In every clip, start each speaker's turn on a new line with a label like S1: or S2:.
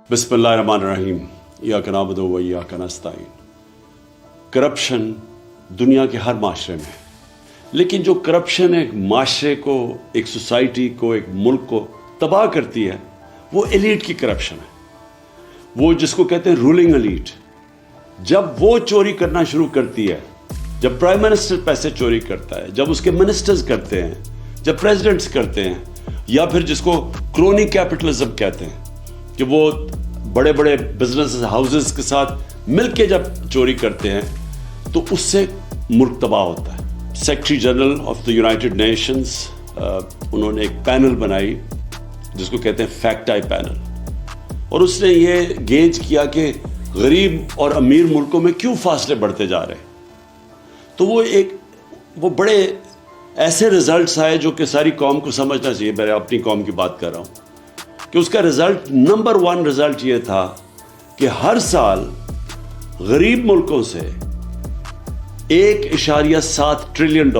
S1: बिस्मिल्लाहिर्रहमानिर्रहीम इय्याका नअबुदु व इय्याका नस्तईन। करप्शन दुनिया के हर माशरे में है, लेकिन जो करप्शन एक माशरे को, एक सोसाइटी को, एक मुल्क को तबाह करती है वो एलीट की करप्शन है। वो जिसको कहते हैं रूलिंग एलीट। जब वो चोरी करना शुरू करती है, जब प्राइम मिनिस्टर पैसे चोरी करता है, जब उसके मिनिस्टर्स करते हैं, जब प्रेसिडेंट्स करते हैं, या फिर जिसको क्रोनी कैपिटलिज्म कहते हैं कि वो बड़े बड़े बिजनेस हाउसेस के साथ मिलके जब चोरी करते हैं, तो उससे मुल्क तबाह होता है। Secretary general of the United Nations उन्होंने एक पैनल बनाई जिसको कहते हैं फैक्ट आई पैनल, और उसने ये गेज किया कि गरीब और अमीर मुल्कों में क्यों फासले बढ़ते जा रहे हैं। तो वो बड़े ऐसे रिजल्ट्स आए जो कि सारी कौम को समझना चाहिए। मैं अपनी कौम की बात कर रहा हूँ कि उसका रिजल्ट नंबर 1 रिजल्ट ये था कि हर साल गरीब मुल्कों से $1.7 ट्रिलियन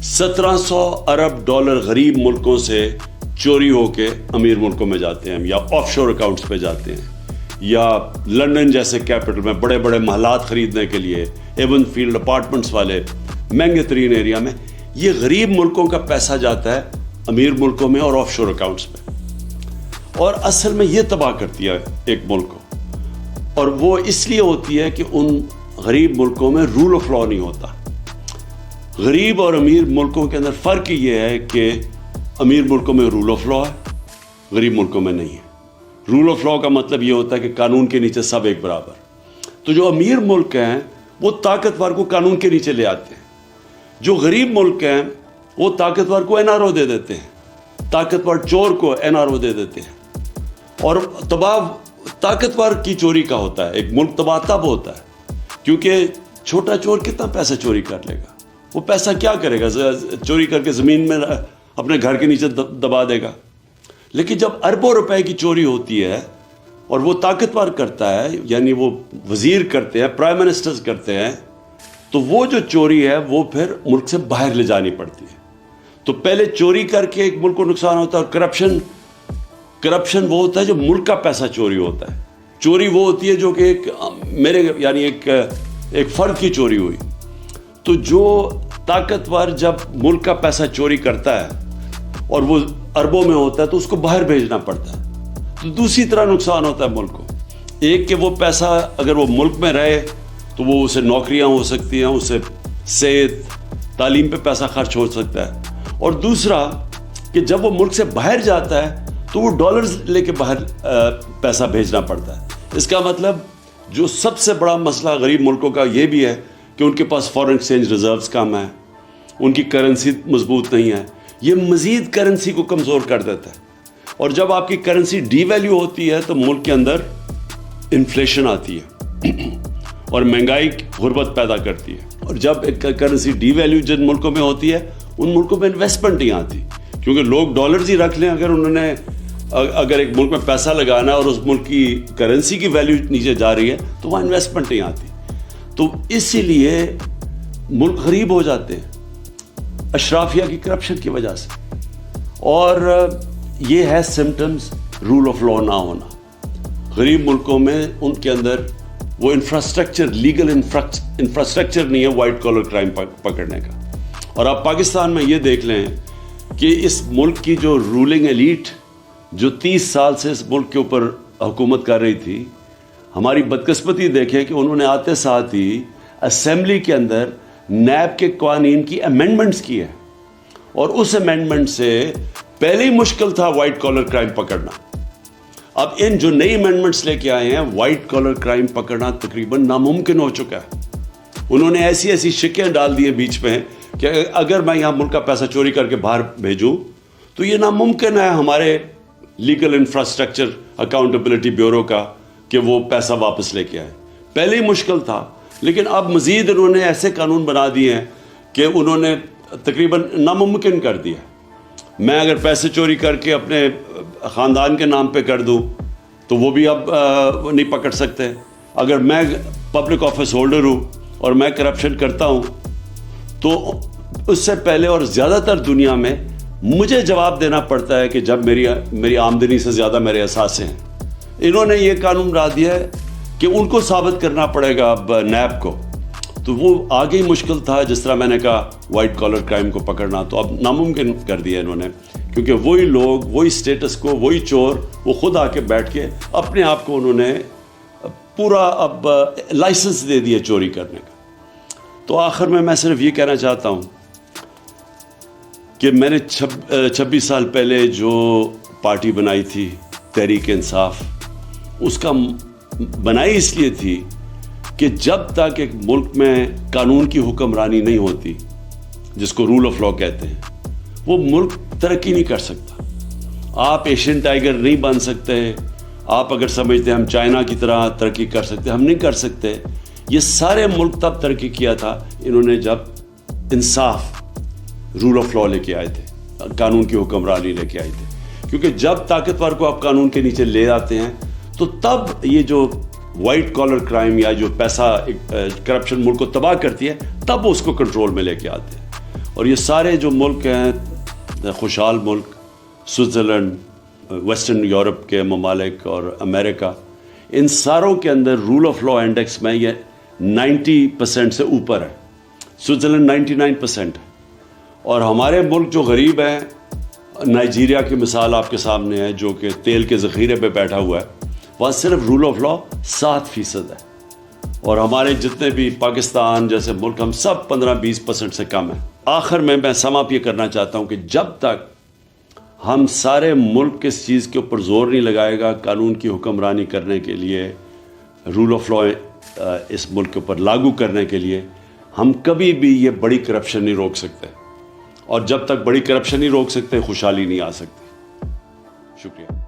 S1: 1700 अरब डॉलर गरीब मुल्कों से चोरी होके अमीर मुल्कों में जाते हैं, या ऑफशोर अकाउंट्स पे जाते हैं, या लंदन जैसे कैपिटल में बड़े बड़े महलात खरीदने के लिए, एवन फील्ड अपार्टमेंट्स वाले महंगे तरीन एरिया में, ये गरीब मुल्कों का पैसा जाता है अमीर मुल्कों में और ऑफशोर अकाउंट्स में, और असल में ये तबाह करती है एक मुल्क को। और वो इसलिए होती है कि उन गरीब मुल्कों में रूल ऑफ लॉ नहीं होता। गरीब और अमीर मुल्कों के अंदर फ़र्क ये है कि अमीर मुल्कों में रूल ऑफ लॉ है, गरीब मुल्कों में नहीं है। रूल ऑफ लॉ का मतलब ये होता है कि कानून के नीचे सब एक बराबर। तो जो अमीर मुल्क हैं वो ताकतवर को कानून के नीचे ले आते हैं, जो गरीब मुल्क हैं वो ताकतवर को एनआरओ दे देते हैं, ताकतवर चोर को एनआरओ दे देते हैं। और तबाह ताकतवर की चोरी का होता है। एक मुल्क तबाह तब होता है क्योंकि छोटा चोर कितना पैसा चोरी कर लेगा, वो पैसा क्या करेगा, चोरी करके ज़मीन में अपने घर के नीचे दबा देगा। लेकिन जब अरबों रुपए की चोरी होती है और वो ताकतवर करता है, यानी वो वजीर करते हैं, प्राइम मिनिस्टर्स करते हैं, तो वो जो चोरी है वो फिर मुल्क से बाहर ले जानी पड़ती है। तो पहले चोरी करके एक मुल्क को नुकसान होता है। और करप्शन वो होता है जो मुल्क का पैसा चोरी होता है। चोरी वो होती है जो कि एक फर्द की चोरी हुई। तो जो ताकतवर जब मुल्क का पैसा चोरी करता है और वो अरबों में होता है तो उसको बाहर भेजना पड़ता है, तो दूसरी तरह नुकसान होता है मुल्क को। एक कि वो पैसा अगर वो मुल्क में रहे तो वो उसे नौकरियां हो सकती हैं, उसे सेहत तालीम पे पैसा खर्च हो सकता है। और दूसरा कि जब वो मुल्क से बाहर जाता है तो वो डॉलर्स लेके बाहर पैसा भेजना पड़ता है। इसका मतलब जो सबसे बड़ा मसला गरीब मुल्कों का ये भी है कि उनके पास फॉरेन एक्सचेंज रिजर्व्स कम है, उनकी करेंसी मजबूत नहीं है। ये मज़ीद करेंसी को कमज़ोर कर देता है, और जब आपकी करेंसी डीवैल्यू होती है तो मुल्क के अंदर इन्फ्लेशन आती है और महंगाई गुर्बत पैदा करती है। और जब करेंसी डीवैल्यू जिन मुल्कों में होती है उन मुल्कों में इन्वेस्टमेंट नहीं आती, क्योंकि लोग डॉलर्स ही रख लें। अगर एक मुल्क में पैसा लगाना है और उस मुल्क की करेंसी की वैल्यू नीचे जा रही है तो वहाँ इन्वेस्टमेंट नहीं आती। तो इसीलिए मुल्क गरीब हो जाते हैं अशराफिया की करप्शन की वजह से। और ये है सिम्टम्स रूल ऑफ लॉ ना होना। गरीब मुल्कों में उनके अंदर वो इंफ्रास्ट्रक्चर, लीगल इंफ्रास्ट्रक्चर नहीं है वाइट कॉलर क्राइम पकड़ने का। और आप पाकिस्तान में ये देख लें कि इस मुल्क की जो रूलिंग एलीट जो 30 साल से इस मुल्क के ऊपर हुकूमत कर रही थी, हमारी बदकिस्मती देखें कि उन्होंने आते साथ ही असेंबली के अंदर नैब के कानून की अमेंडमेंट्स की है, और उस अमेंडमेंट से पहले ही मुश्किल था वाइट कॉलर क्राइम पकड़ना। अब इन जो नई अमेंडमेंट्स लेके आए हैं, वाइट कॉलर क्राइम पकड़ना तकरीबन नामुमकिन हो चुका है। उन्होंने ऐसी ऐसी शिकें डाल दी हैं बीच में कि अगर मैं यहाँ मुल्क का पैसा चोरी करके बाहर भेजूँ तो ये नामुमकिन है हमारे लीगल इंफ्रास्ट्रक्चर अकाउंटेबिलिटी ब्यूरो का कि वो पैसा वापस लेके आए। पहले ही मुश्किल था, लेकिन अब मज़ीद उन्होंने ऐसे कानून बना दिए हैं कि उन्होंने तकरीबन नामुमकिन कर दिया। मैं अगर पैसे चोरी करके अपने ख़ानदान के नाम पे कर दूं तो वो भी अब नहीं पकड़ सकते। अगर मैं पब्लिक ऑफिस होल्डर हूँ और मैं करप्शन करता हूँ तो उससे पहले और ज़्यादातर दुनिया में मुझे जवाब देना पड़ता है कि जब मेरी आमदनी से ज़्यादा मेरे असासे हैं। انہوں نے یہ قانون بنا دیا ہے کہ ان کو ثابت کرنا پڑے گا اب نیب کو، تو وہ آگے ہی مشکل تھا. جس طرح میں نے کہا وائٹ کالر کرائم کو پکڑنا، تو اب ناممکن کر دیا انہوں نے، کیونکہ وہی لوگ، وہی سٹیٹس کو، وہی چور، وہ خود آ کے بیٹھ کے اپنے آپ کو انہوں نے پورا اب لائسنس دے دیا چوری کرنے کا. تو آخر میں صرف یہ کہنا چاہتا ہوں کہ میں نے 26 سال پہلے جو پارٹی بنائی تھی تحریک انصاف، اس کا بنائی اس لیے تھی کہ جب تک ایک ملک میں قانون کی حکمرانی نہیں ہوتی، جس کو رول آف لا کہتے ہیں، وہ ملک ترقی نہیں کر سکتا. آپ ایشین ٹائیگر نہیں بن سکتے. آپ اگر سمجھتے ہیں ہم چائنا کی طرح ترقی کر سکتے، ہم نہیں کر سکتے. یہ سارے ملک تب ترقی کیا تھا انہوں نے جب انصاف، رول آف لا لے کے آئے تھے، قانون کی حکمرانی لے کے آئے تھے. کیونکہ جب طاقتور کو آپ قانون کے نیچے لے آتے ہیں تو تب یہ جو وائٹ کالر کرائم یا جو پیسہ کرپشن ملک کو تباہ کرتی ہے، تب اس کو کنٹرول میں لے کے آتے ہیں. اور یہ سارے جو ملک ہیں، خوشحال ملک، سوئٹزرلینڈ، ویسٹرن یورپ کے ممالک اور امریکہ، ان ساروں کے اندر رول آف لا انڈیکس میں یہ 90% سے اوپر ہے. سوئٹزرلینڈ 99% ہے. اور ہمارے ملک جو غریب ہیں، نائجیریا کی مثال آپ کے سامنے ہے، جو کہ تیل کے ذخیرے پہ بیٹھا ہوا ہے، وہاں صرف رول آف لا 7% ہے. اور ہمارے جتنے بھی پاکستان جیسے ملک، ہم سب 15-20% سے کم ہیں. آخر میں سم اپ یہ کرنا چاہتا ہوں کہ جب تک ہم سارے ملک اس چیز کے اوپر زور نہیں لگائے گا قانون کی حکمرانی کرنے کے لیے، رول آف لا اس ملک کے اوپر لاگو کرنے کے لیے، ہم کبھی بھی یہ بڑی کرپشن نہیں روک سکتے. اور جب تک بڑی کرپشن نہیں روک سکتے، خوشحالی نہیں آ سکتی. شکریہ.